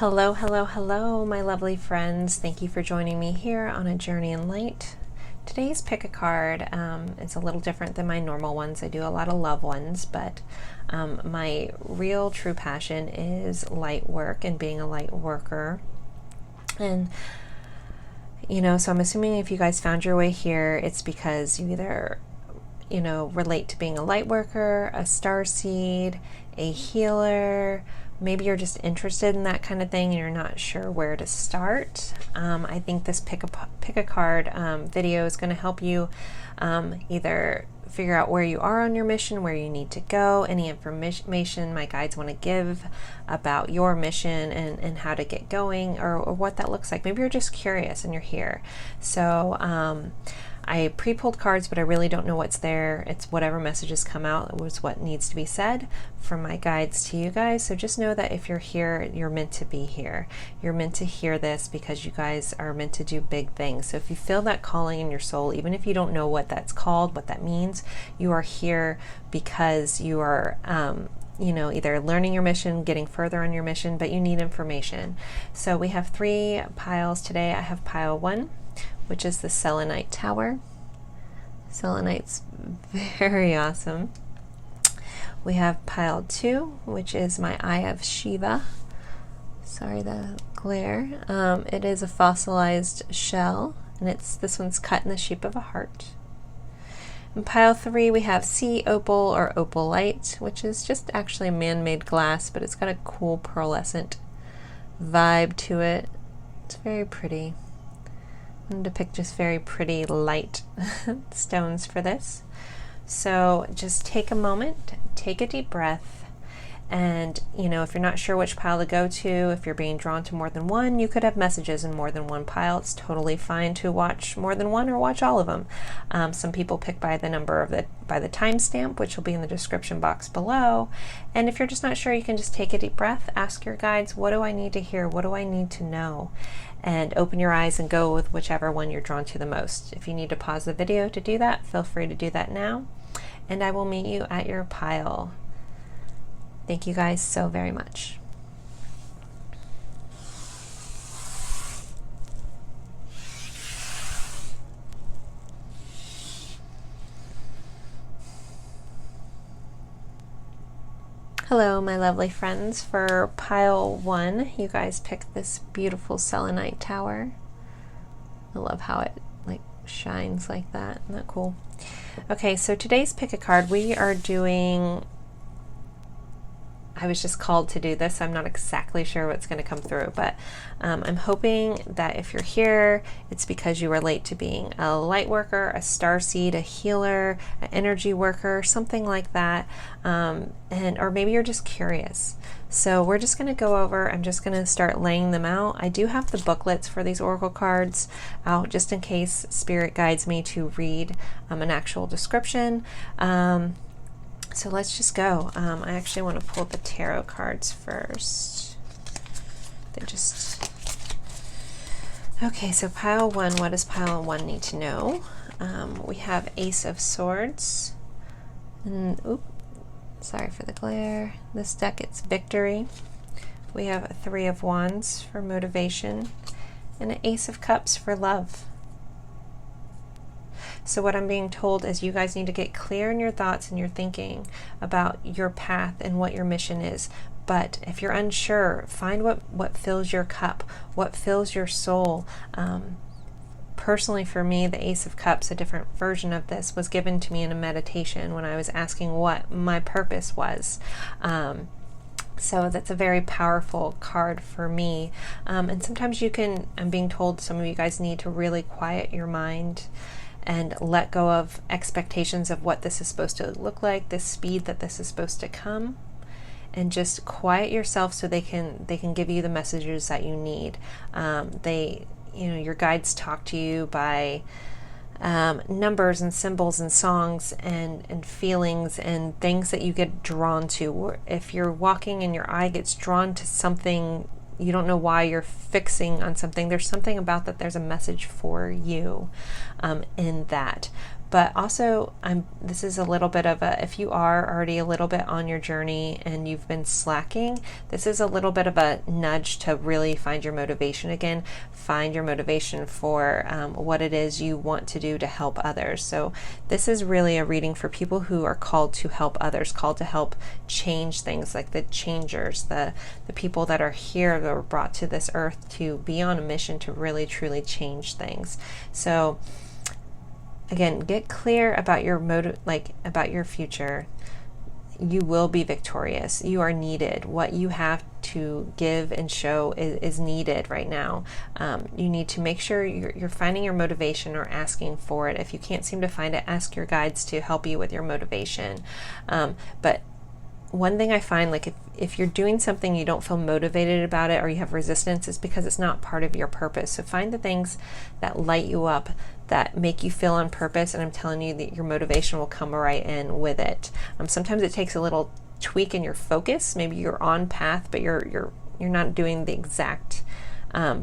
Hello, hello, hello, my lovely friends. Thank you for joining me here on a journey in light. Today's pick a card is a little different than my normal ones. I do a lot of love ones, but my real true passion is light work and being a light worker. And so I'm assuming if you guys found your way here, it's because you either relate to being a light worker, a starseed, a healer. Maybe you're just interested in that kind of thing and you're not sure where to start. I think this pick a card video is going to help you either figure out where you are on your mission, where you need to go, any information my guides want to give about your mission and how to get going, or what that looks like. Maybe you're just curious and you're here. So I pre-pulled cards, but I really don't know what's there. It's whatever messages come out was what needs to be said from my guides to you guys. So just know that if you're here, you're meant to be here. You're meant to hear this because you guys are meant to do big things. So if you feel that calling in your soul, even if you don't know what that's called, what that means, you are here because you are either learning your mission, getting further on your mission, but you need information. So we have 3 piles today. I have pile 1, which is the Selenite Tower. Selenite's very awesome. We have pile 2, which is my Eye of Shiva. Sorry, the glare. It is a fossilized shell, and this one's cut in the shape of a heart. In pile 3, we have Sea Opal or Opalite, which is just actually a man-made glass, but it's got a cool pearlescent vibe to it. It's very pretty. I'm going to pick just very pretty light stones for this. So just take a moment, take a deep breath, and if you're not sure which pile to go to, if you're being drawn to more than one, you could have messages in more than one pile. It's totally fine to watch more than one or watch all of them. Some people pick by the number by the timestamp, which will be in the description box below. And if you're just not sure, you can just take a deep breath, ask your guides, what do I need to hear? What do I need to know? And open your eyes and go with whichever one you're drawn to the most. If you need to pause the video to do that, feel free to do that now. And I will meet you at your pile. Thank you guys so very much. Hello, my lovely friends. For pile 1, you guys picked this beautiful Selenite Tower. I love how it shines like that. Isn't that cool? Okay, so today's pick a card, we are doing, I was just called to do this. I'm not exactly sure what's going to come through, but I'm hoping that if you're here, it's because you relate to being a light worker, a starseed, a healer, an energy worker, something like that, or maybe you're just curious. So we're just going to go over, I'm just going to start laying them out. I do have the booklets for these oracle cards out just in case Spirit guides me to read an actual description. So let's just go. I actually want to pull the tarot cards first. Okay, so pile 1, what does pile 1 need to know? We have Ace of Swords. And, sorry for the glare. This deck, it's Victory. We have a 3 of Wands for motivation, and an Ace of Cups for love. So what I'm being told is you guys need to get clear in your thoughts and your thinking about your path and what your mission is. But if you're unsure, find what fills your cup, what fills your soul. Personally for me, the Ace of Cups, a different version of this, was given to me in a meditation when I was asking what my purpose was. So that's a very powerful card for me. And sometimes I'm being told some of you guys need to really quiet your mind and let go of expectations of what this is supposed to look like, the speed that this is supposed to come, and just quiet yourself so they can give you the messages that you need. Your guides talk to you by numbers and symbols and songs and feelings and things that you get drawn to. If you're walking and your eye gets drawn to something, you don't know why you're fixing on something, there's something about that, there's a message for you in that. But also, this is a little bit of a, if you are already a little bit on your journey and you've been slacking, this is a little bit of a nudge to really find your motivation again, find your motivation for what it is you want to do to help others. So this is really a reading for people who are called to help others, called to help change things, like the changers, the people that are here, that were brought to this earth to be on a mission to really truly change things. So again, get clear about your about your future. You will be victorious. You are needed. What you have to give and show is needed right now. You need to make sure you're finding your motivation or asking for it. If you can't seem to find it, ask your guides to help you with your motivation. But one thing I find, like if you're doing something you don't feel motivated about it, or you have resistance, it's because it's not part of your purpose. So find the things that light you up, that make you feel on purpose, and I'm telling you that your motivation will come right in with it. Sometimes it takes a little tweak in your focus. Maybe you're on path, but you're not doing the exact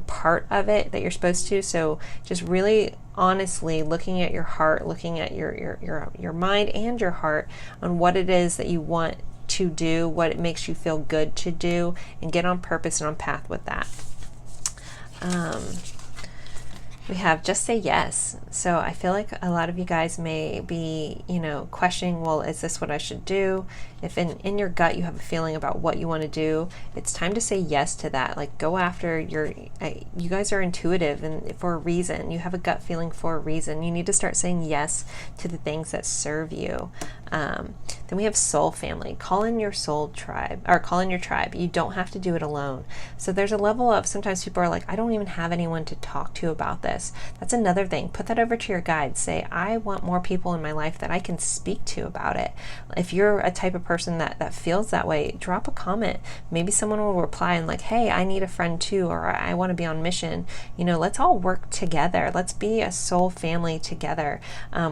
part of it that you're supposed to. So just really honestly looking at your heart, looking at your mind and your heart on what it is that you want to do, what it makes you feel good to do, and get on purpose and on path with that. We have just say yes. So I feel like a lot of you guys may be, questioning, well, is this what I should do? If in your gut you have a feeling about what you want to do, it's time to say yes to that. Like, go after you guys are intuitive, and for a reason. You have a gut feeling for a reason. You need to start saying yes to the things that serve you. Then we have soul family. Call in your soul tribe, or call in your tribe. You don't have to do it alone. So there's a level of, sometimes people are like, I don't even have anyone to talk to about this. That's another thing. Put that over to your guides. Say, I want more people in my life that I can speak to about it. If you're a type of person that feels that way, drop a comment. Maybe someone will reply and like, hey, I need a friend too, or I want to be on mission. Let's all work together. Let's be a soul family together.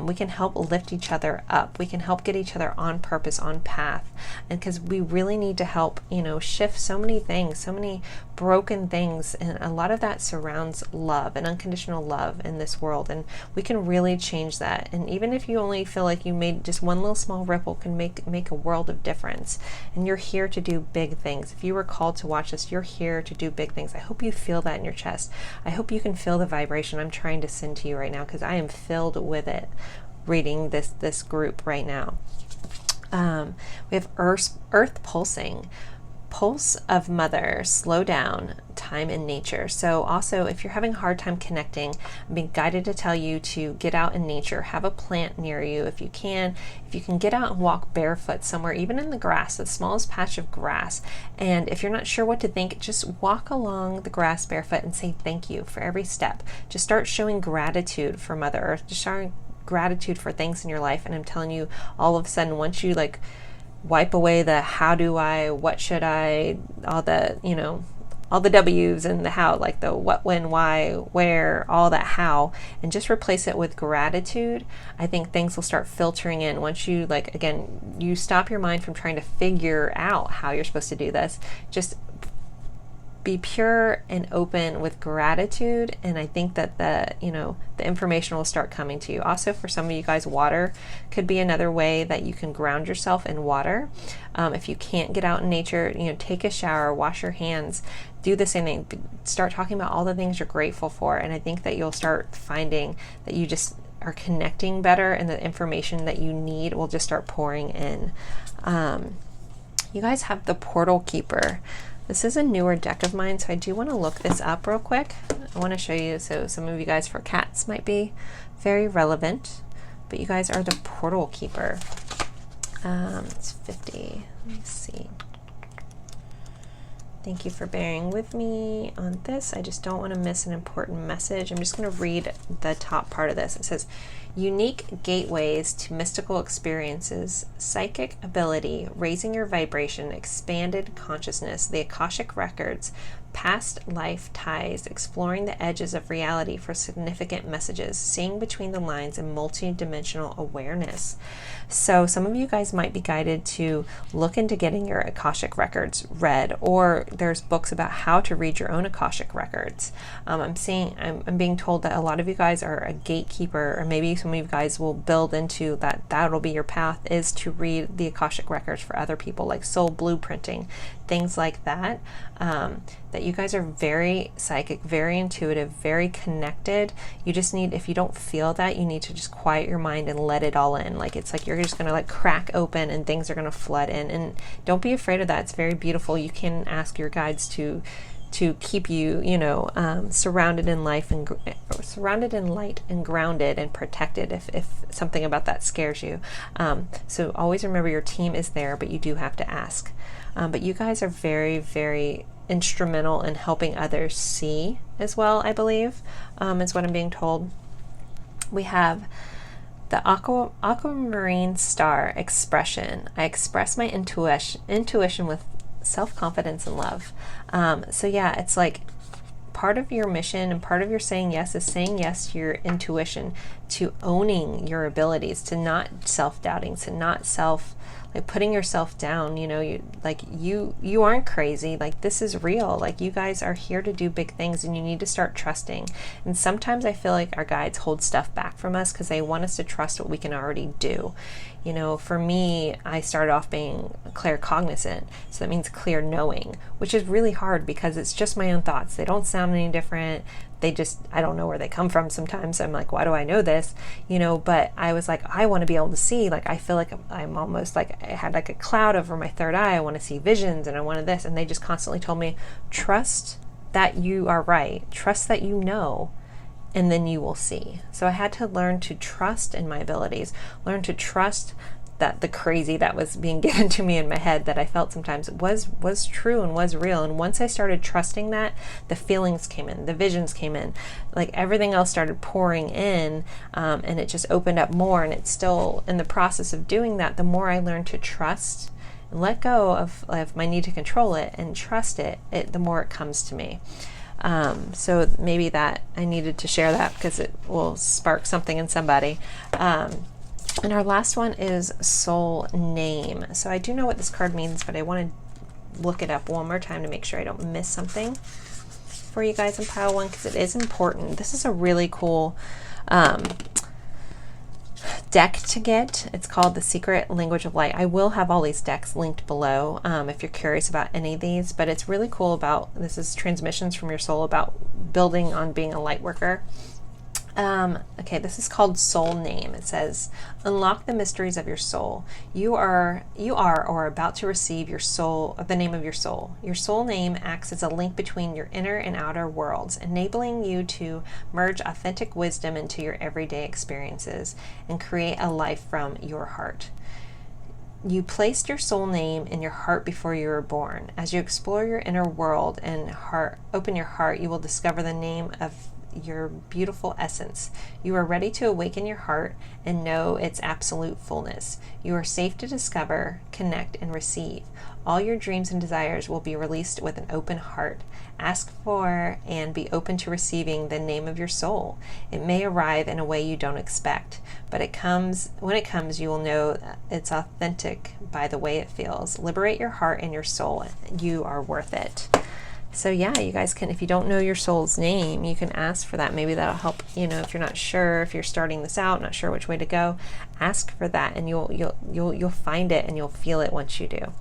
We can help lift each other up. We can help get each other on purpose, on path. And because we really need to help, shift so many things, so many broken things. And a lot of that surrounds love and unconditional love in this world. And we can really change that. And even if you only feel like you made just one little small ripple, can make a world of difference. And you're here to do big things. If you were called to watch this, you're here to do big things. I hope you feel that in your chest. I hope you can feel the vibration I'm trying to send to you right now, because I am filled with it reading this group right now. We have earth pulsing. Pulse of mother, slow down, time in nature. So also, if you're having a hard time connecting, I'm being guided to tell you to get out in nature. Have a plant near you if you can. If you can get out and walk barefoot somewhere, even in the grass, the smallest patch of grass. And if you're not sure what to think, just walk along the grass barefoot and say thank you for every step. Just start showing gratitude for Mother Earth. Just showing gratitude for things in your life. And I'm telling you, all of a sudden, once you wipe away the how do I, what should I, all the W's and the how, like the what, when, why, where, all that how, and just replace it with gratitude, I think things will start filtering in. Once you, again, you stop your mind from trying to figure out how you're supposed to do this. Just be pure and open with gratitude, and I think that the information will start coming to you. Also, for some of you guys, water could be another way that you can ground yourself in water. If you can't get out in nature, take a shower, wash your hands, do the same thing. Start talking about all the things you're grateful for, and I think that you'll start finding that you just are connecting better, and the information that you need will just start pouring in. You guys have the Portal Keeper. This is a newer deck of mine, so I do want to look this up real quick. I want to show you, so some of you guys for cats might be very relevant, but you guys are the Portal Keeper. It's 50. Let me see. Thank you for bearing with me on this. I just don't want to miss an important message. I'm just going to read the top part of this. It says, unique gateways to mystical experiences, psychic ability, raising your vibration, expanded consciousness, the Akashic records, past life ties, exploring the edges of reality for significant messages, seeing between the lines, and multi-dimensional awareness. So some of you guys might be guided to look into getting your Akashic records read, or there's books about how to read your own Akashic records. I'm being told that a lot of you guys are a gatekeeper, or maybe some of you guys will build into that. That'll be your path, is to read the Akashic records for other people, like soul blueprinting, things like that. That you guys are very psychic, very intuitive, very connected. You just need, if you don't feel that, you need to just quiet your mind and let it all in. Like, it's like you're just going to like crack open and things are going to flood in. And don't be afraid of that. It's very beautiful. You can ask your guides to keep you, surrounded in life and surrounded in light and grounded and protected if something about that scares you. So always remember your team is there, but you do have to ask. But you guys are very, very instrumental in helping others see as well, I believe, is what I'm being told. We have the aquamarine star expression. I express my intuition with self-confidence and love. So yeah, it's like part of your mission and part of your saying yes is saying yes to your intuition, to owning your abilities, to not self-doubting, to not putting yourself down. You aren't crazy. Like, this is real. Like, you guys are here to do big things, and you need to start trusting. And sometimes I feel like our guides hold stuff back from us because they want us to trust what we can already do. For me, I started off being claircognizant, so that means clear knowing, which is really hard because it's just my own thoughts. They don't sound any different. I don't know where they come from sometimes. I'm like, why do I know this? But I was like, I want to be able to see. Like, I feel like I'm almost like I had like a cloud over my third eye. I want to see visions and I wanted this. And they just constantly told me, trust that you are right. Trust that you know, and then you will see. So I had to learn to trust in my abilities, learn to trust that the crazy that was being given to me in my head that I felt sometimes was true and was real. And once I started trusting that, the feelings came in, the visions came in, like everything else started pouring in, and it just opened up more. And it's still in the process of doing that. The more I learned to trust and let go of my need to control it and trust it, the more it comes to me. So maybe that I needed to share that because it will spark something in somebody. And our last one is soul name. So I do know what this card means, but I want to look it up one more time to make sure I don't miss something for you guys in pile one, because it is important. This is a really cool deck to get. It's called The Secret Language of Light. I will have all these decks linked below if you're curious about any of these, but it's really cool this is transmissions from your soul about building on being a light worker. Okay, this is called Soul Name. It says, unlock the mysteries of your soul. You are or about to receive your soul, the name of your soul. Your soul name acts as a link between your inner and outer worlds, enabling you to merge authentic wisdom into your everyday experiences and create a life from your heart. You placed your soul name in your heart before you were born. As you explore your inner world and open your heart, you will discover the name of your beautiful essence. You are ready to awaken your heart and know its absolute fullness. You are safe to discover, connect, and receive. All your dreams and desires will be released with an open heart. Ask for and be open to receiving the name of your soul. It may arrive in a way you don't expect, but when it comes, you will know it's authentic by the way it feels. Liberate your heart and your soul. You are worth it. So yeah, you guys can, if you don't know your soul's name, you can ask for that. Maybe that'll help, if you're not sure, if you're starting this out, not sure which way to go, ask for that and you'll find it and you'll feel it once you do.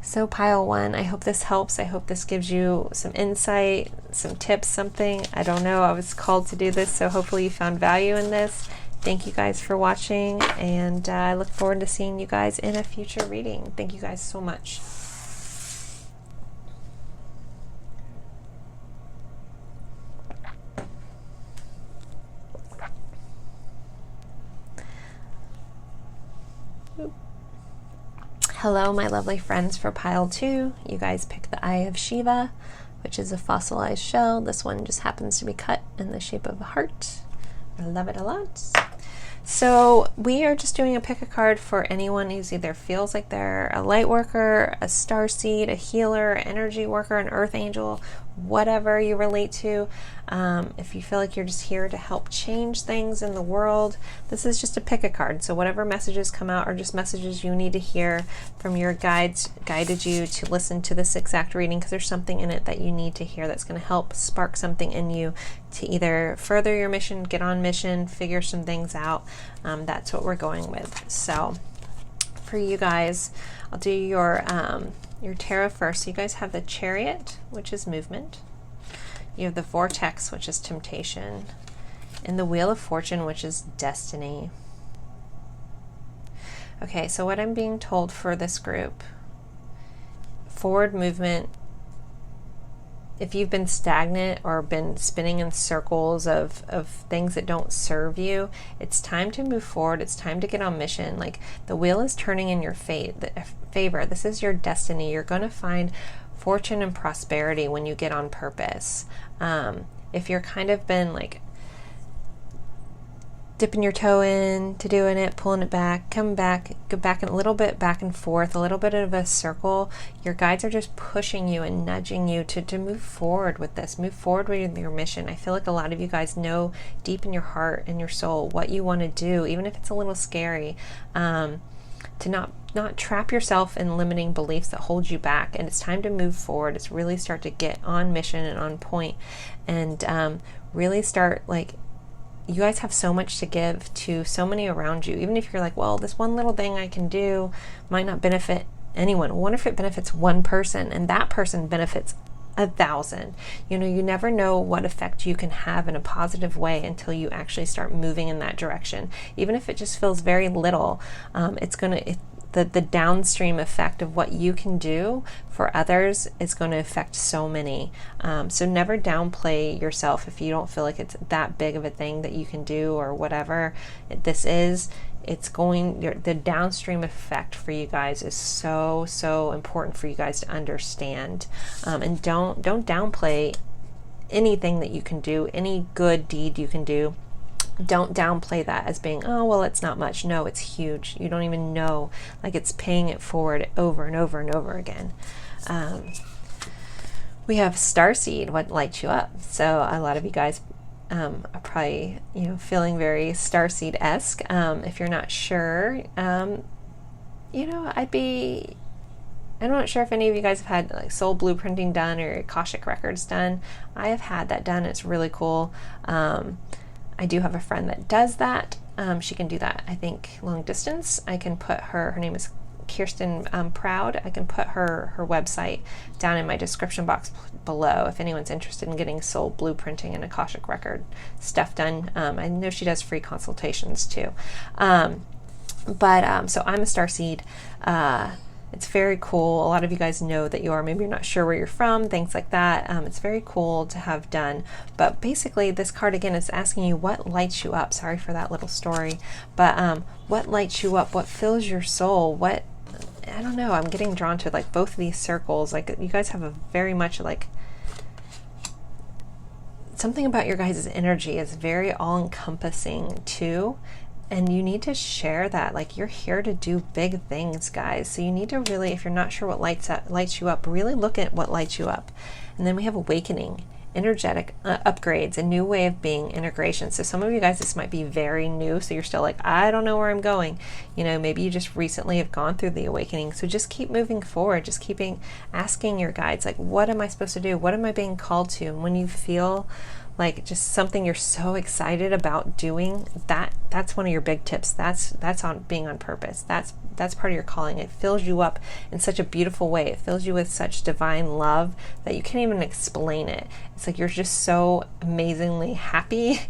So pile one, I hope this helps. I hope this gives you some insight, some tips, something. I don't know, I was called to do this, so hopefully you found value in this. Thank you guys for watching, and I look forward to seeing you guys in a future reading. Thank you guys so much. Hello, my lovely friends. For pile two, you guys picked the Eye of Shiva, which is a fossilized shell. This one just happens to be cut in the shape of a heart. I love it a lot. So we are just doing a pick a card for anyone who's either feels like they're a light worker, a starseed, a healer, energy worker, an earth angel, whatever you relate to. If you feel like you're just here to help change things in the world, this is just a pick a card. So whatever messages come out are just messages you need to hear from your guides, guided you to listen to this exact reading, because there's something in it that you need to hear that's going to help spark something in you to either further your mission, get on mission, figure some things out. That's what we're going with. So for you guys, I'll do your tarot first. So you guys have the Chariot, which is movement. You have the Vortex, which is temptation, and the Wheel of Fortune, which is destiny. Okay, so what I'm being told for this group, forward movement. If you've been stagnant or been spinning in circles of things that don't serve you, it's time to move forward. It's time to get on mission. Like, the wheel is turning in your favor. This is your destiny. You're going to find fortune and prosperity when you get on purpose. If you're kind of been like dipping your toe in to doing it, pulling it back, come back, go back a little bit back and forth, a little bit of a circle, your guides are just pushing you and nudging you to move forward with this, move forward with your mission. I feel like a lot of you guys know deep in your heart and your soul what you want to do, even if it's a little scary, to not trap yourself in limiting beliefs that hold you back. And it's time to move forward. It's really start to get on mission and on point, and really start, like, you guys have so much to give to so many around you. Even if you're like, well, this one little thing I can do might not benefit anyone. What if it benefits one person and that person benefits 1,000? You know, you never know what effect you can have in a positive way until you actually start moving in that direction. Even if it just feels very little, the downstream effect of what you can do for others is going to affect so many. So never downplay yourself if you don't feel like it's that big of a thing that you can do, or whatever this is. The downstream effect for you guys is so important for you guys to understand. And don't downplay anything that you can do, any good deed you can do. Don't downplay that as being, oh, well, it's not much. No, it's huge. You don't even know. Like, it's paying it forward over and over and over again. We have Starseed, what lights you up. So a lot of you guys are probably, feeling very Starseed-esque. If you're not sure, I'm not sure if any of you guys have had like soul blueprinting done or Akashic records done. I have had that done. It's really cool. I do have a friend that does that. She can do that, I think, long distance. I can put her name is Kirsten Proud. I can put her website down in my description box below if anyone's interested in getting soul blueprinting and Akashic record stuff done. I know she does free consultations too. So I'm a Starseed. It's very cool. A lot of you guys know that you are. Maybe you're not sure where you're from, things like that. It's very cool to have done. But basically, this card, again, is asking you what lights you up. Sorry for that little story. But what lights you up? What fills your soul? I don't know. I'm getting drawn to, like, both of these circles. Like, you guys have a very much, like, something about your guys' energy is very all-encompassing, too. And you need to share that. Like, you're here to do big things, guys. So you need to really, if you're not sure what lights you up, really look at what lights you up. And then we have awakening, energetic upgrades, a new way of being, integration. So some of you guys, this might be very new. So you're still like, I don't know where I'm going. Maybe you just recently have gone through the awakening. So just keep moving forward. Just asking your guides, like, what am I supposed to do? What am I being called to? And when you feel like just something you're so excited about doing, that's one of your big tips. That's on being on purpose. That's part of your calling. It fills you up in such a beautiful way. It fills you with such divine love that you can't even explain it. It's like you're just so amazingly happy,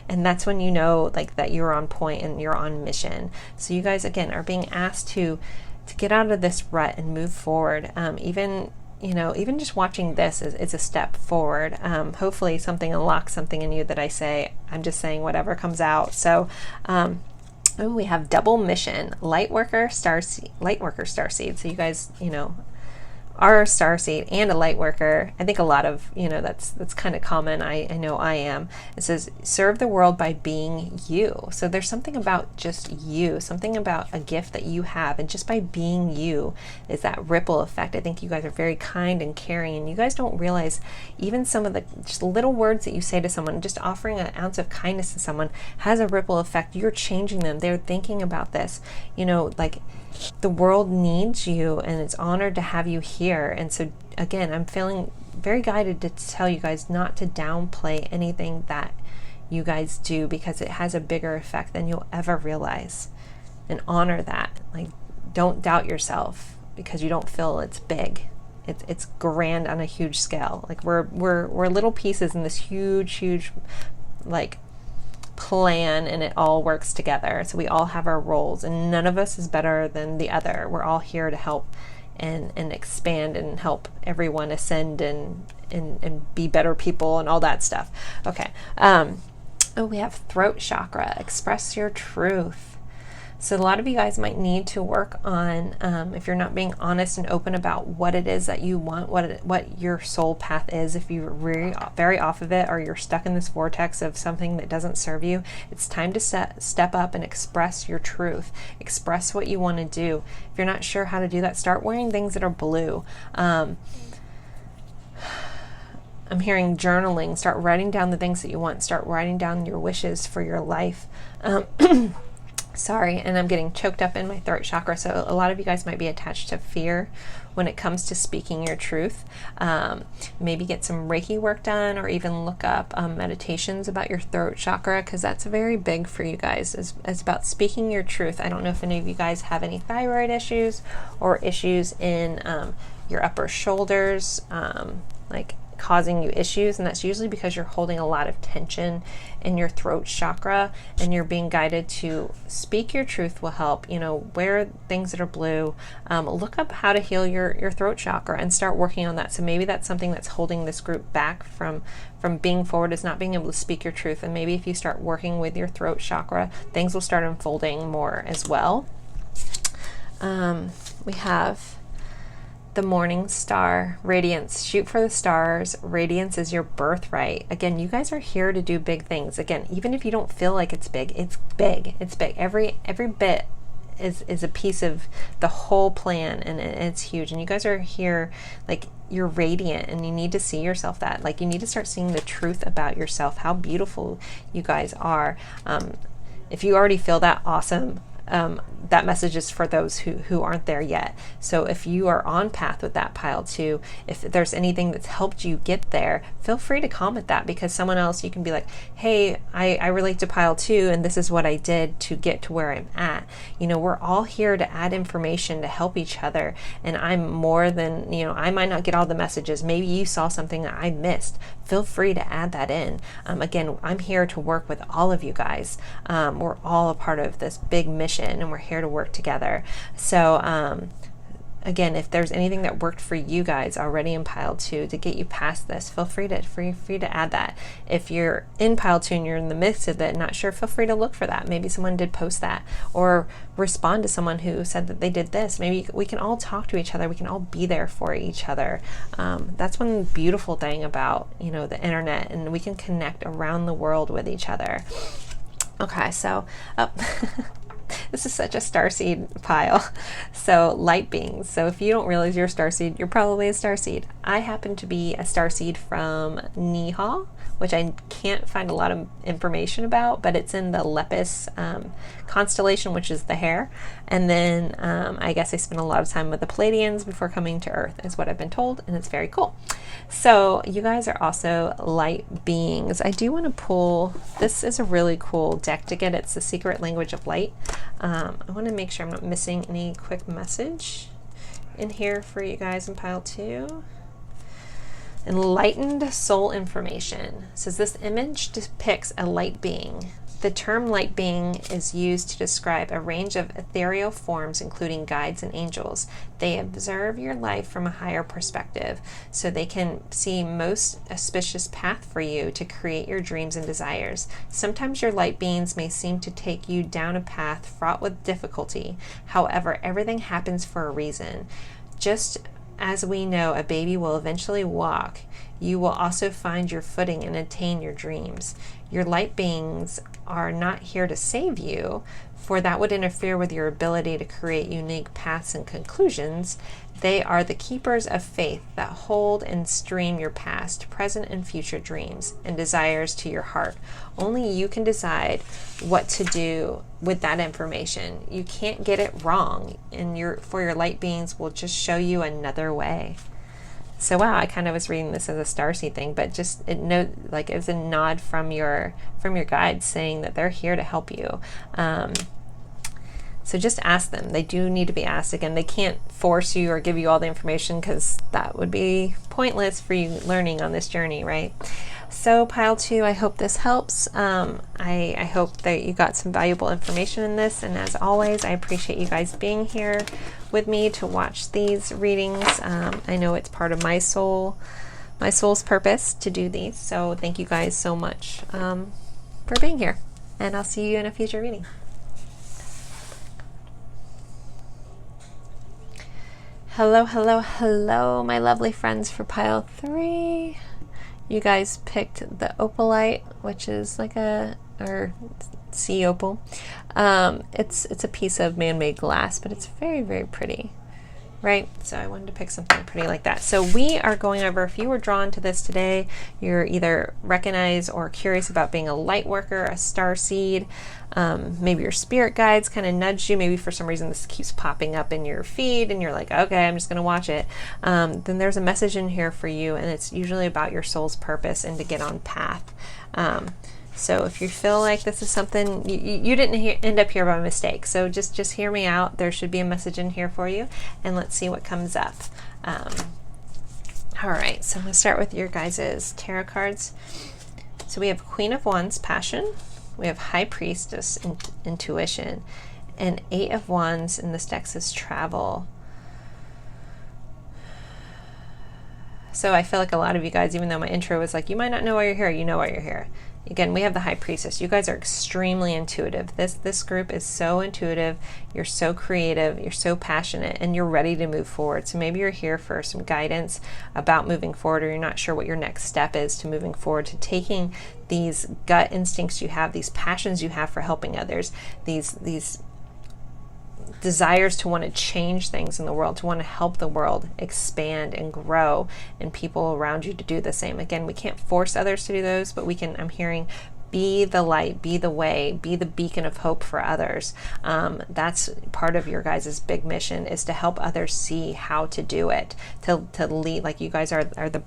and that's when you know, like, that you're on point and you're on mission. So you guys, again, are being asked to get out of this rut and move forward. Even just watching this is a step forward. Hopefully something unlocks something in you that I say. I'm just saying whatever comes out. So we have double mission, light worker, starseed. So you guys, are a starseed and a light worker. I think a lot of, that's kind of common. I know I am. It says, serve the world by being you. So there's something about just you, something about a gift that you have. And just by being you is that ripple effect. I think you guys are very kind and caring, and you guys don't realize even some of the just little words that you say to someone, just offering an ounce of kindness to someone has a ripple effect. You're changing them. They're thinking about this, like the world needs you, and it's honored to have you here. And so again, I'm feeling very guided to tell you guys not to downplay anything that you guys do, because it has a bigger effect than you'll ever realize, and honor that. Like, don't doubt yourself because you don't feel it's big. It's grand on a huge scale. Like we're little pieces in this huge like plan, and it all works together. So we all have our roles, and none of us is better than the other. We're all here to help and expand and help everyone ascend and be better people and all that stuff. Okay. We have throat chakra. Express your truth. So a lot of you guys might need to work on, if you're not being honest and open about what it is that you want, what your soul path is, if you're very off of it, or you're stuck in this vortex of something that doesn't serve you, it's time to step up and express your truth. Express what you want to do. If you're not sure how to do that, start wearing things that are blue. I'm hearing journaling. Start writing down the things that you want. Start writing down your wishes for your life. Sorry, and I'm getting choked up in my throat chakra. So a lot of you guys might be attached to fear when it comes to speaking your truth. Maybe get some Reiki work done, or even look up meditations about your throat chakra, because that's very big for you guys. It's about speaking your truth. I don't know if any of you guys have any thyroid issues or issues in your upper shoulders, like causing you issues, and that's usually because you're holding a lot of tension in your throat chakra, and you're being guided to speak your truth will help. Wear things that are blue. Look up how to heal your throat chakra and start working on that. So maybe that's something that's holding this group back from being forward, is not being able to speak your truth. And maybe if you start working with your throat chakra, things will start unfolding more as well. We have the morning star, radiance. Shoot for the stars. Radiance is your birthright. Again, you guys are here to do big things. Again, even if you don't feel like it's big, it's big. It's big. Every bit is a piece of the whole plan, and it's huge. And you guys are here, like, you're radiant, and you need to see yourself that. Like, you need to start seeing the truth about yourself, how beautiful you guys are. If you already feel that, awesome. That message is for those who aren't there yet. So if you are on path with that pile 2, if there's anything that's helped you get there, feel free to comment that, because someone else, you can be like, hey, I relate to pile 2, and this is what I did to get to where I'm at. We're all here to add information to help each other, and I'm more than, I might not get all the messages. Maybe you saw something that I missed. Feel free to add that in. Again, I'm here to work with all of you guys. We're all a part of this big mission, and we're here to work together. So again, if there's anything that worked for you guys already in pile 2 to get you past this, feel free to add that. If you're in pile 2 and you're in the midst of it, not sure, feel free to look for that. Maybe someone did post that, or respond to someone who said that they did this. Maybe we can all talk to each other. We can all be there for each other. That's one beautiful thing about the internet, and we can connect around the world with each other. Okay, so this is such a starseed pile. So light beings. So if you don't realize you're a starseed, you're probably a starseed. I happen to be a starseed from Niha, which I can't find a lot of information about, but it's in the Lepus constellation, which is the hare. And then I guess I spent a lot of time with the Pleiadians before coming to Earth, is what I've been told, and it's very cool. So you guys are also light beings. I do want to pull, this is a really cool deck to get. It's the Secret Language of Light. I want to make sure I'm not missing any quick message in here for you guys in pile 2. Enlightened soul information. It says this image depicts a light being. The term light being is used to describe a range of ethereal forms, including guides and angels. They observe your life from a higher perspective, so they can see most auspicious path for you to create your dreams and desires. Sometimes your light beings may seem to take you down a path fraught with difficulty. However, everything happens for a reason. Just as we know, a baby will eventually walk, you will also find your footing and attain your dreams. Your light beings are not here to save you, for that would interfere with your ability to create unique paths and conclusions. They are the keepers of faith that hold and stream your past, present, and future dreams and desires to your heart. Only you can decide what to do with that information. You can't get it wrong, and for your light beings will just show you another way. So wow, I kind of was reading this as a Starseed thing, but just it was a nod from your guides saying that they're here to help you. So just ask them. They do need to be asked. Again, they can't force you or give you all the information, because that would be pointless for you learning on this journey, right? So pile 2, I hope this helps. I hope that you got some valuable information in this, and as always, I appreciate you guys being here with me to watch these readings. I know it's part of my soul's purpose to do these, so thank you guys so much for being here, and I'll see you in a future reading. Hello, hello, hello, my lovely friends for pile 3. You guys picked the opalite, which is like or sea opal. It's a piece of man-made glass, but it's very, very pretty, right? So I wanted to pick something pretty like that. So we are going over, if you were drawn to this today, you're either recognize or curious about being a light worker, a starseed, maybe your spirit guides kind of nudged you, maybe for some reason this keeps popping up in your feed and you're like, okay, I'm just going to watch it. Then there's a message in here for you, and it's usually about your soul's purpose and to get on path. So if you feel like this is something you didn't end up here by mistake, so just hear me out. There should be a message in here for you, and let's see what comes up. All right, so I'm going to start with your guys' tarot cards. So we have Queen of Wands, passion. We have High Priestess, intuition, and 8 of Wands in this deck says travel. So I feel like a lot of you guys, even though my intro was like, you might not know why you're here, you know why you're here. Again, we have the High Priestess. You guys are extremely intuitive. This group is so intuitive. You're so creative. You're so passionate, and you're ready to move forward. So maybe you're here for some guidance about moving forward, or you're not sure what your next step is to moving forward, to taking these gut instincts you have, these passions you have for helping others, these desires to want to change things in the world, to want to help the world expand and grow, and people around you to do the same. Again, we can't force others to do those, but we can, I'm hearing, be the light, be the way, be the beacon of hope for others. That's part of your guys' big mission, is to help others see how to do it, to lead. Like you guys are the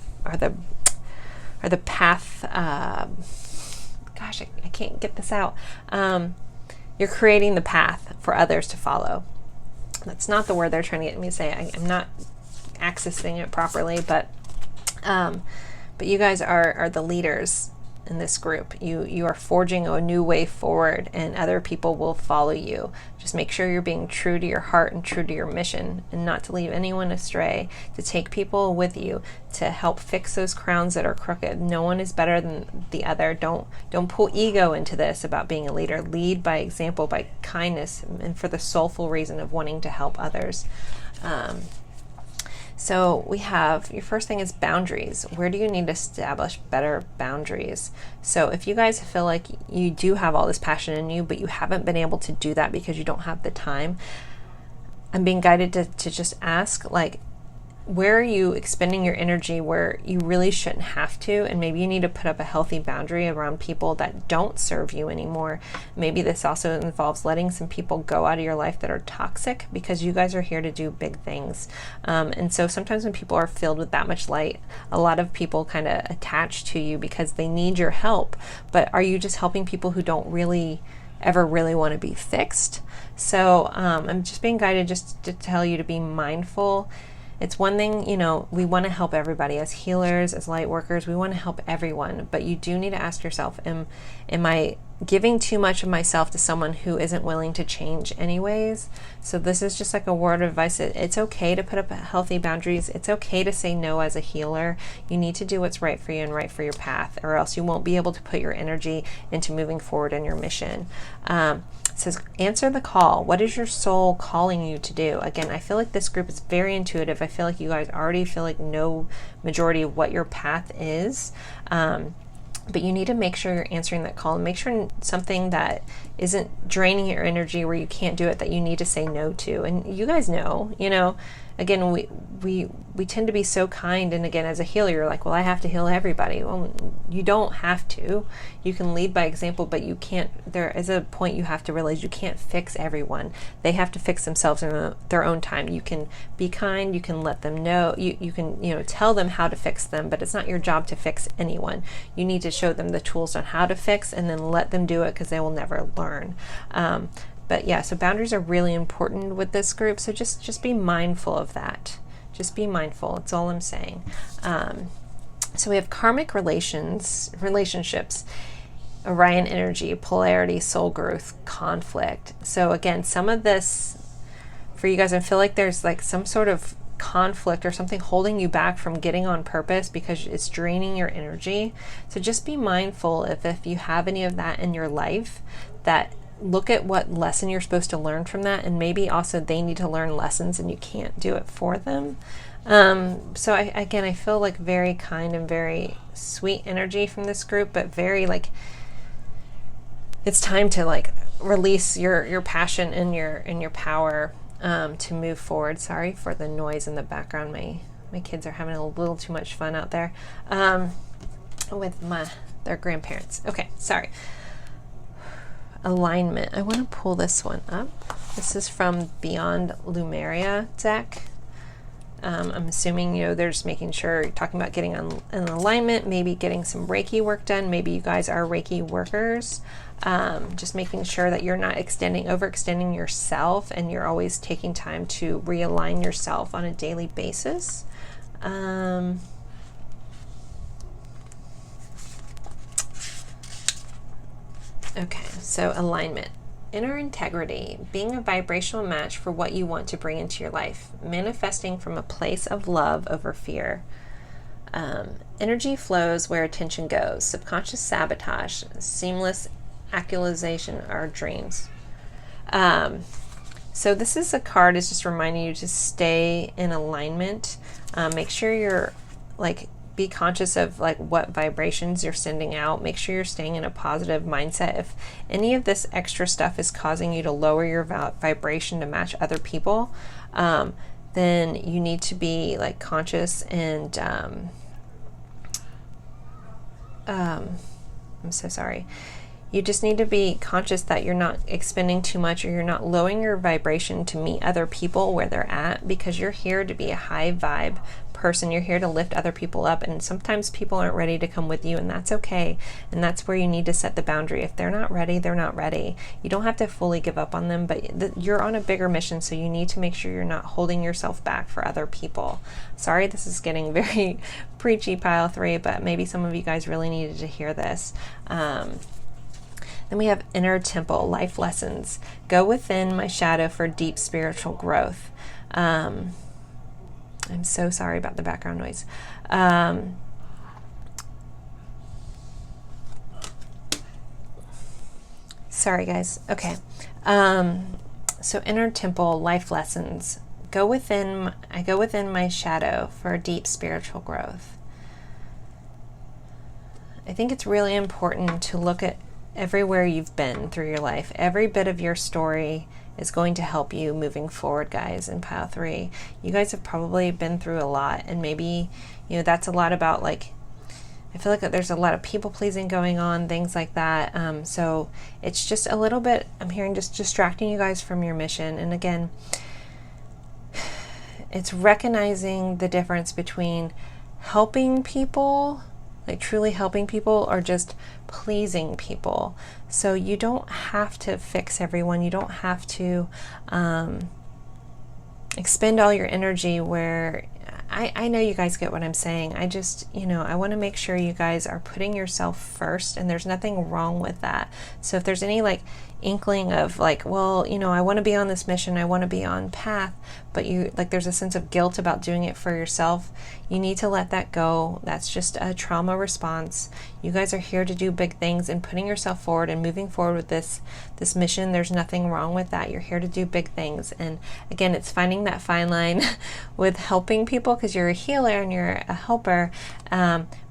path. Gosh, I can't get this out. You're creating the path for others to follow. That's not the word they're trying to get me to say. I'm not accessing it properly, but you guys are the leaders in this group. You are forging a new way forward, and other people will follow you. Just make sure you're being true to your heart and true to your mission, and not to leave anyone astray, to take people with you to help fix those crowns that are crooked. No one is better than the other. Don't pull ego into this about being a leader. Lead by example, by kindness, and for the soulful reason of wanting to help others. So we have, your first thing is boundaries. Where do you need to establish better boundaries? So if you guys feel like you do have all this passion in you, but you haven't been able to do that because you don't have the time, I'm being guided to just ask, like, where are you expending your energy where you really shouldn't have to? And maybe you need to put up a healthy boundary around people that don't serve you anymore. Maybe this also involves letting some people go out of your life that are toxic, because you guys are here to do big things. And so sometimes when people are filled with that much light, a lot of people kind of attach to you because they need your help. But are you just helping people who don't really ever really want to be fixed? So I'm just being guided just to tell you to be mindful. It's one thing, we want to help everybody as healers, as light workers. We want to help everyone, but you do need to ask yourself, am I giving too much of myself to someone who isn't willing to change anyways. So this is just like a word of advice. It's okay to put up healthy boundaries. It's okay to say no as a healer. You need to do what's right for you and right for your path, or else you won't be able to put your energy into moving forward in your mission. It says, answer the call. What is your soul calling you to do? Again, I feel like this group is very intuitive. I feel like you guys already feel like know majority of what your path is. But you need to make sure you're answering that call, and make sure something that isn't draining your energy where you can't do it, that you need to say no to. And you guys know, again, we tend to be so kind, and again, as a healer, you're like, well, I have to heal everybody. Well, you don't have to. You can lead by example, but you can't. There is a point you have to realize you can't fix everyone. They have to fix themselves in their own time. You can be kind, you can let them know, you can tell them how to fix them, but it's not your job to fix anyone. You need to show them the tools on how to fix, and then let them do it, because they will never learn. But yeah, so boundaries are really important with this group. So just be mindful of that. Just be mindful. That's all I'm saying. So we have karmic relationships, Orion energy, polarity, soul growth, conflict. So again, some of this for you guys, I feel like there's like some sort of conflict or something holding you back from getting on purpose because it's draining your energy. So just be mindful if you have any of that in your life, that look at what lesson you're supposed to learn from that, and maybe also they need to learn lessons and you can't do it for them. So I feel like very kind and very sweet energy from this group, but very like it's time to like release your passion and your power to move forward. Sorry for the noise in the background. My kids are having a little too much fun out there with their grandparents. Okay, sorry. Alignment. I want to pull this one up. This is from Beyond Lumeria deck. I'm assuming they're just making sure you're talking about getting an alignment, maybe getting some Reiki work done. Maybe you guys are Reiki workers. Just making sure that you're not overextending yourself, and you're always taking time to realign yourself on a daily basis. Okay, so alignment. Inner integrity, being a vibrational match for what you want to bring into your life, manifesting from a place of love over fear. Energy flows where attention goes, subconscious sabotage, seamless actualization are dreams. So this is a card is just reminding you to stay in alignment. Make sure you're be conscious of what vibrations you're sending out. Make sure you're staying in a positive mindset. If any of this extra stuff is causing you to lower your vibration to match other people, then you need to be conscious and I'm so sorry. You just need to be conscious that you're not expending too much, or you're not lowering your vibration to meet other people where they're at, because you're here to be a high vibe person. You're here to lift other people up, and sometimes people aren't ready to come with you, and that's okay. And that's where you need to set the boundary. If they're not ready, they're not ready. You don't have to fully give up on them, but you're on a bigger mission, so you need to make sure you're not holding yourself back for other people. Sorry, this is getting very preachy, pile 3, but maybe some of you guys really needed to hear this. Then we have inner temple, life lessons. Go within my shadow for deep spiritual growth. I'm so sorry about the background noise. Sorry, guys. Okay. So inner temple, life lessons. I go within my shadow for deep spiritual growth. I think it's really important to look at everywhere you've been through your life. Every bit of your story is going to help you moving forward, guys, in pile 3. You guys have probably been through a lot, and maybe, that's a lot about, I feel like there's a lot of people pleasing going on, things like that. So it's just a little bit, I'm hearing, just distracting you guys from your mission. And again, it's recognizing the difference between helping people, truly helping people, or just pleasing people. So you don't have to fix everyone. You don't have to expend all your energy where I know you guys get what I'm saying. I just, you know, I want to make sure you guys are putting yourself first, and there's nothing wrong with that. So if there's any like inkling of like, well, you know, I want to be on this mission, I want to be on path, but you like there's a sense of guilt about doing it for yourself, you need to let that go. That's just a trauma response. You guys are here to do big things, and putting yourself forward and moving forward with this mission, there's nothing wrong with that. You're here to do big things. And again, it's finding that fine line with helping people, because you're a healer and you're a helper,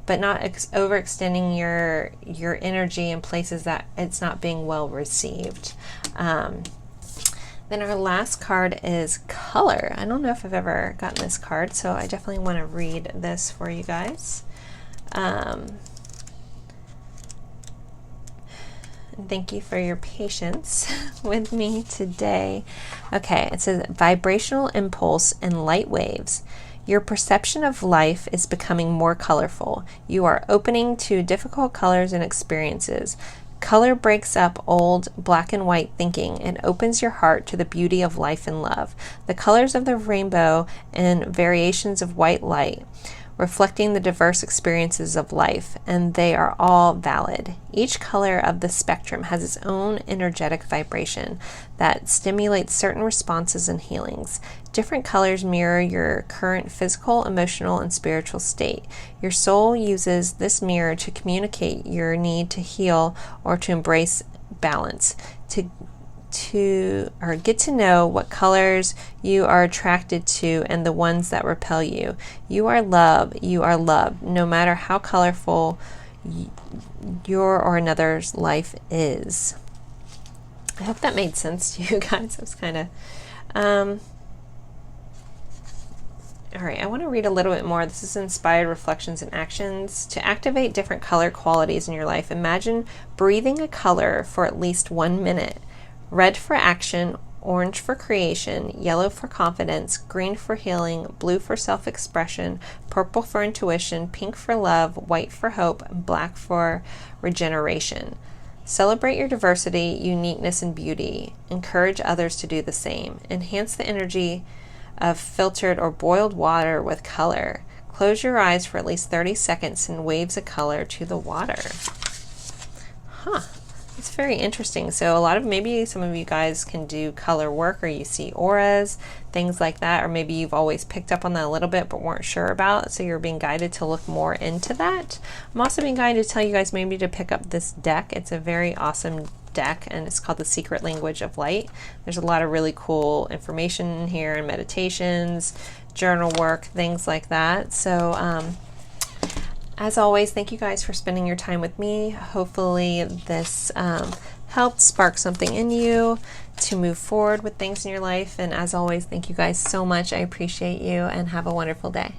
but not overextending your energy in places that it's not being well received. Then our last card is color. I don't know if I've ever gotten this card, so I definitely want to read this for you guys. Thank you for your patience with me today. Okay, it says vibrational impulse and light waves. Your perception of life is becoming more colorful. You are opening to difficult colors and experiences. Color breaks up old black and white thinking and opens your heart to the beauty of life and love. The colors of the rainbow and variations of white light, reflecting the diverse experiences of life, and they are all valid. Each color of the spectrum has its own energetic vibration that stimulates certain responses and healings. Different colors mirror your current physical, emotional, and spiritual state. Your soul uses this mirror to communicate your need to heal or to embrace balance, to get to know what colors you are attracted to and the ones that repel you. You are love. You are loved, no matter how colorful your or another's life is. I hope that made sense to you guys. It was kind of all right, I want to read a little bit more. This is Inspired Reflections and Actions. To activate different color qualities in your life, imagine breathing a color for at least 1 minute. Red for action, orange for creation, yellow for confidence, green for healing, blue for self-expression, purple for intuition, pink for love, white for hope, and black for regeneration. Celebrate your diversity, uniqueness, and beauty. Encourage others to do the same. Enhance the energy of filtered or boiled water with color. Close your eyes for at least 30 seconds and waves of color to the water. It's very interesting. So maybe some of you guys can do color work, or you see auras, things like that, or maybe you've always picked up on that a little bit but weren't sure about, so you're being guided to look more into that. I'm also being guided to tell you guys maybe to pick up this deck. It's a very awesome deck, and it's called The Secret Language of Light. There's a lot of really cool information in here, and meditations, journal work, things like that. So as always, thank you guys for spending your time with me. Hopefully this helped spark something in you to move forward with things in your life. And as always, thank you guys so much. I appreciate you, and have a wonderful day.